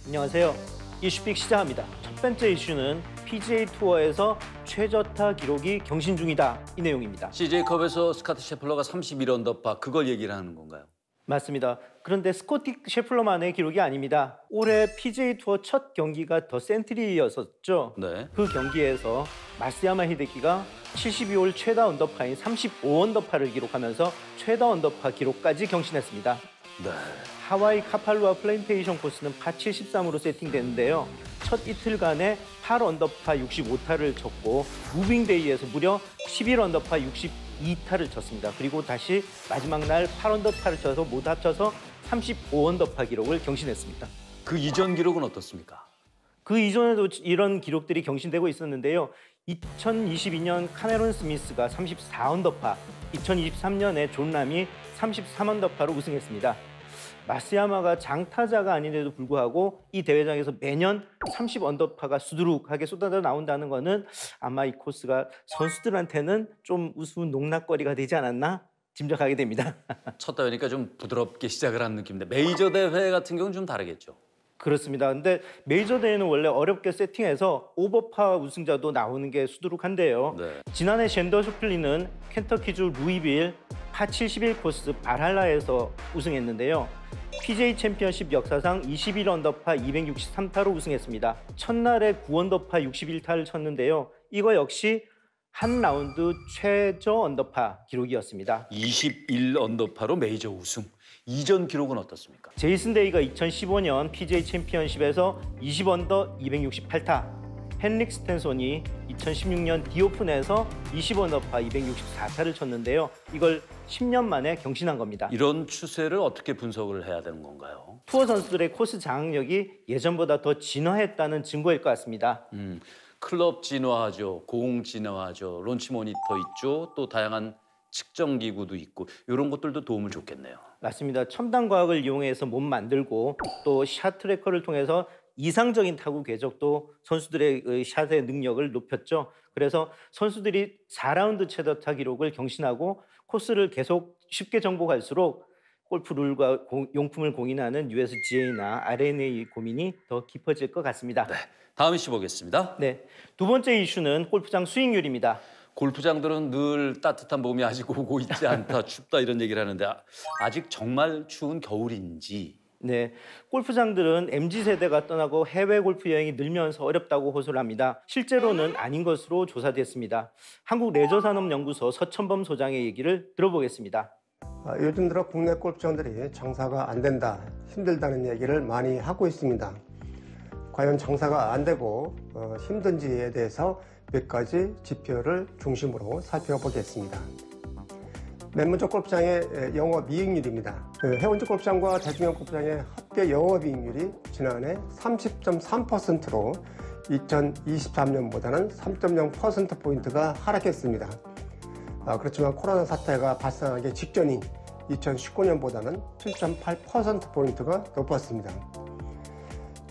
안녕하세요. 이슈픽 시작합니다. 첫 번째 이슈는 PGA 투어에서 최저타 기록이 경신 중이다. 이 내용입니다. CJ컵에서 스카트 셰플러가 31언더파 그걸 얘기를 하는 건가요? 맞습니다. 그런데 스코티 셰플러만의 기록이 아닙니다. 올해 PGA 투어 첫 경기가 더 센트리였었죠. 네. 그 경기에서 마쓰야마 히데키가 72홀 최다 언더파인 35언더파를 기록하면서 최다 언더파 기록까지 경신했습니다. 네. 하와이 카팔루아 플랜테이션 코스는 파 73으로 세팅됐는데요. 첫 이틀간에 8언더파 65타를 쳤고 무빙데이에서 무려 11언더파 62타를 쳤습니다. 그리고 다시 마지막 날 8언더파를 쳐서 못 합쳐서 35언더파 기록을 경신했습니다. 그 이전 기록은 어떻습니까? 그 이전에도 이런 기록들이 경신되고 있었는데요. 2022년 카메론 스미스가 34언더파, 2023년에 존 람이 33언더파로 우승했습니다. 마쓰야마가 장타자가 아닌데도 불구하고 이 대회장에서 매년 30언더파가 수두룩하게 쏟아져 나온다는 거는 아마 이 코스가 선수들한테는 좀 우스운 농락거리가 되지 않았나 짐작하게 됩니다. 첫 대회니까 좀 부드럽게 시작을 하는 느낌인데 메이저 대회 같은 경우는 좀 다르겠죠? 그렇습니다. 근데 메이저 대회는 원래 어렵게 세팅해서 오버파 우승자도 나오는 게 수두룩한데요. 네. 지난해 젠더 슈플리는 켄터키주 루이빌 파 71 코스 발할라에서 우승했는데요. PGA 챔피언십 역사상 21언더파 263타로 우승했습니다. 첫날에 9언더파 61타를 쳤는데요. 이거 역시 한 라운드 최저 언더파 기록이었습니다. 21언더파로 메이저 우승. 이전 기록은 어떻습니까? 제이슨 데이가 2015년 PGA 챔피언십에서 20언더 268타, 헨릭 스탠손이 2016년 디오픈에서 20언더파 264타를 쳤는데요. 이걸 10년 만에 경신한 겁니다. 이런 추세를 어떻게 분석을 해야 되는 건가요? 투어 선수들의 코스 장악력이 예전보다 더 진화했다는 증거일 것 같습니다. 클럽 진화하죠, 공 진화하죠, 론치 모니터 있죠, 또 다양한 측정 기구도 있고 이런 것들도 도움을 줬겠네요. 맞습니다. 첨단 과학을 이용해서 몸 만들고 또 샷 트래커를 통해서 이상적인 타구 궤적도 선수들의 샷의 능력을 높였죠. 그래서 선수들이 4라운드 최저타 기록을 경신하고 코스를 계속 쉽게 정복할수록 골프 룰과 용품을 공인하는 USGA나 R&A 고민이 더 깊어질 것 같습니다. 네, 다음 이슈 보겠습니다. 네, 두 번째 이슈는 골프장 수익률입니다. 골프장들은 늘 따뜻한 봄이 아직 오고 있지 않다, 춥다 이런 얘기를 하는데 아직 정말 추운 겨울인지. 네, 골프장들은 MZ세대가 떠나고 해외 골프 여행이 늘면서 어렵다고 호소를 합니다. 실제로는 아닌 것으로 조사됐습니다. 한국레저산업연구소 서천범 소장의 얘기를 들어보겠습니다. 요즘 들어 국내 골프장들이 장사가 안 된다, 힘들다는 얘기를 많이 하고 있습니다. 과연 장사가 안 되고 힘든지에 대해서 몇 가지 지표를 중심으로 살펴보겠습니다. 맨 먼저 골프장의 영업이익률입니다. 해운지 골프장과 대중형 골프장의 합계 영업이익률이 지난해 30.3%로 2023년보다는 3.0%포인트가 하락했습니다. 그렇지만 코로나 사태가 발생하기 직전인 2019년보다는 7.8%포인트가 높았습니다.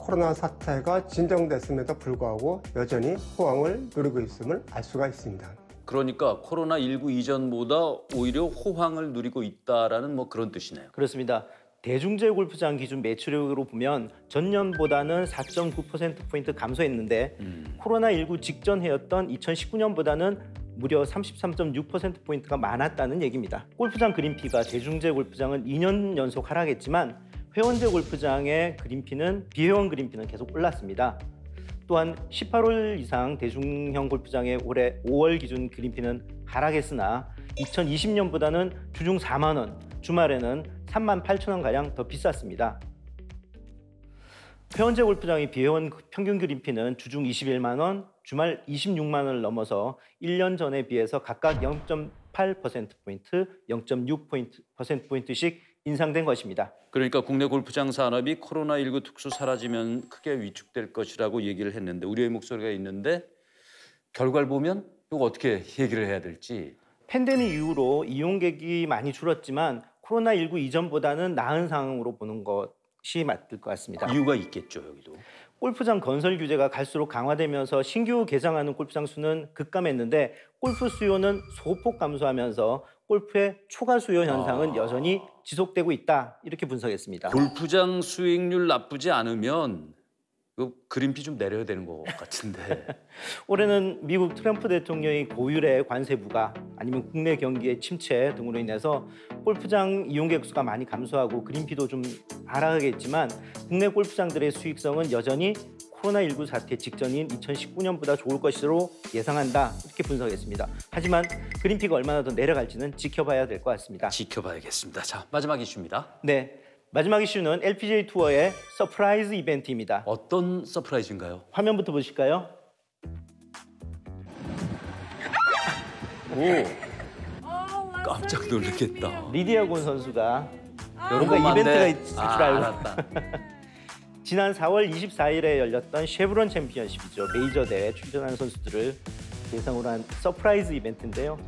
코로나 사태가 진정됐음에도 불구하고 여전히 호황을 누리고 있음을 알 수가 있습니다. 그러니까 코로나19 이전보다 오히려 호황을 누리고 있다라는 뭐 그런 뜻이네요. 그렇습니다. 대중제 골프장 기준 매출액으로 보면 전년보다는 4.9%포인트 감소했는데 코로나19 직전 해였던 2019년보다는 무려 33.6%포인트가 많았다는 얘기입니다. 골프장 그린피가 대중제 골프장은 2년 연속 하락했지만 회원제 골프장의 그린피는 비회원 그린피는 계속 올랐습니다. 또한 18홀 이상 대중형 골프장의 올해 5월 기준 그린피는 하락했으나 2020년보다는 주중 4만 원, 주말에는 3만 8천 원가량 더 비쌌습니다. 회원제 골프장의 비회원 평균 그린피는 주중 21만 원, 주말 26만 원을 넘어서 1년 전에 비해서 각각 0.8%포인트, 0.6%포인트씩 인상된 것입니다. 그러니까 국내 골프장 산업이 코로나19 특수 사라지면 크게 위축될 것이라고 얘기를 했는데 우려의 목소리가 있는데 결과를 보면 이거 어떻게 얘기를 해야 될지. 팬데믹 이후로 이용객이 많이 줄었지만 코로나19 이전보다는 나은 상황으로 보는 것이 맞을 것 같습니다. 이유가 있겠죠, 여기도. 골프장 건설 규제가 갈수록 강화되면서 신규 개장하는 골프장 수는 급감했는데 골프 수요는 소폭 감소하면서 골프의 초과 수요 현상은 여전히 지속되고 있다, 이렇게 분석했습니다. 골프장 수익률 나쁘지 않으면 그 그린피 좀 내려야 되는 것 같은데. 올해는 미국 트럼프 대통령의 고율의 관세 부과 아니면 국내 경기의 침체 등으로 인해서 골프장 이용객 수가 많이 감소하고 그린피도 좀 하락하겠지만 국내 골프장들의 수익성은 여전히 코로나19 사태 직전인 2019년보다 좋을 것으로 예상한다 이렇게 분석했습니다. 하지만 그린피가 얼마나 더 내려갈지는 지켜봐야 될 것 같습니다. 지켜봐야겠습니다. 자, 마지막 이슈입니다. 네, 마지막 이슈는 LPGA 투어의 서프라이즈 이벤트입니다. 어떤 서프라이즈인가요? 화면부터 보실까요? 오, 깜짝 놀랐겠다. 리디아 곤 선수가 여러분 뭔가 이벤트가 만데- 있을 줄 알고 알았다. 지난 4월 24일에 열렸던 쉐브론 챔피언십이죠. 메이저 대회 출전한 선수들을 대상으로 한 서프라이즈 이벤트인데요.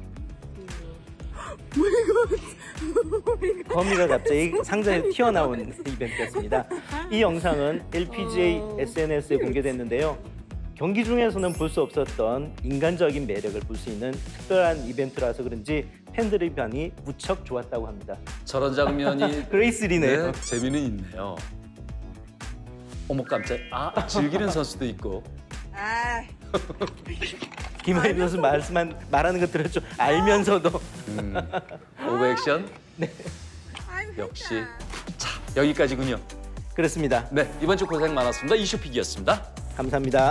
거미가 갑자기 상자에 튀어나온 이벤트였습니다. 이 영상은 LPGA SNS에 공개됐는데요. 경기 중에서는 볼 수 없었던 인간적인 매력을 볼 수 있는 특별한 이벤트라서 그런지 팬들의 반응이 무척 좋았다고 합니다. 저런 장면이 그레이스 리네요. 네, 재미는 있네요. 어머 깜짝. 아, 즐기는 선수도 있고. 아, 김하임 선수 말하는 것 들었죠. 알면서도 오버액션. 아유, 역시. 했다. 자, 여기까지군요. 그렇습니다. 네, 이번 주 고생 많았습니다. 이슈픽이었습니다. 감사합니다.